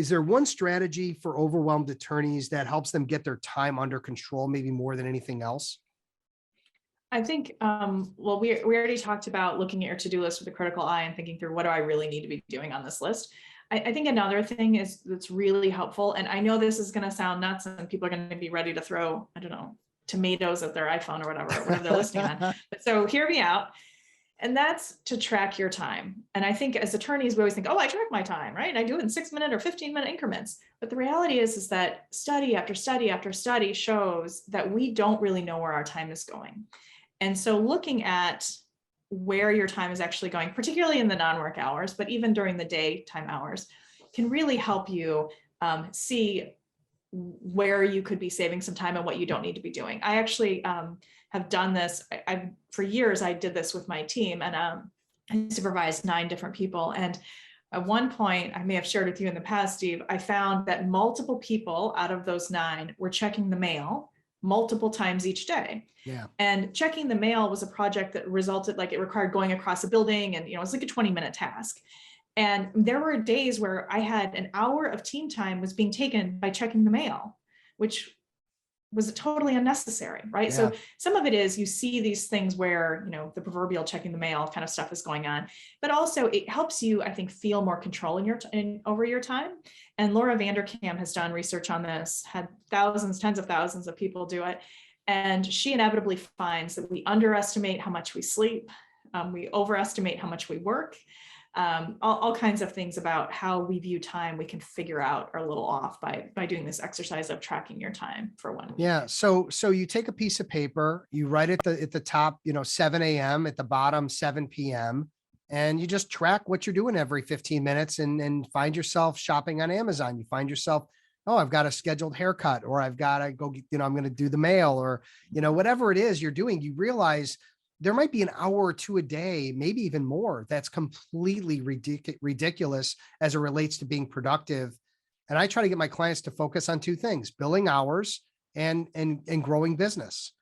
is there one strategy for overwhelmed attorneys that helps them get their time under control, maybe more than anything else? I think, well, we already talked about looking at your to-do list with a critical eye and thinking through what do I really need to be doing on this list. I think another thing is that's really helpful, and I know this is going to sound nuts and people are going to be ready to throw, I don't know, tomatoes at their iPhone or whatever they're listening on. But so hear me out. And that's to track your time. And I think as attorneys, we always think, oh, I track my time, right? And I do it in 6-minute or 15-minute increments. But the reality is that study after study after study shows that we don't really know where our time is going. And so looking at where your time is actually going, particularly in the non-work hours, but even during the daytime hours, can really help you see where you could be saving some time and what you don't need to be doing. I actually have done this. For years, I did this with my team, and I supervised 9 different people. And at one point, I may have shared with you in the past, Steve, I found that multiple people out of those 9 were checking the mail multiple times each day. Yeah. And checking the mail was a project that resulted, like, it required going across a building, and, you know, it was like a 20-minute task. And there were days where I had an hour of team time was being taken by checking the mail, which was totally unnecessary, right? Yeah. So some of it is you see these things where, you know, the proverbial checking the mail kind of stuff is going on, but also it helps you, I think, feel more control over your time. And Laura Vanderkam has done research on this, had thousands, tens of thousands of people do it. And she inevitably finds that we underestimate how much we sleep. We overestimate how much we work. All kinds of things about how we view time we can figure out are a little off by doing this exercise of tracking your time for 1 week. Yeah. So you take a piece of paper, you write at the top, 7 a.m., at the bottom, 7 p.m., and you just track what you're doing every 15 minutes and find yourself shopping on Amazon. You find yourself, oh, I've got a scheduled haircut, or I've got to go, I'm going to do the mail, or, whatever it is you're doing, you realize there might be an hour or 2 a day, maybe even more. That's completely ridiculous as it relates to being productive. And I try to get my clients to focus on 2 things: billing hours and growing business.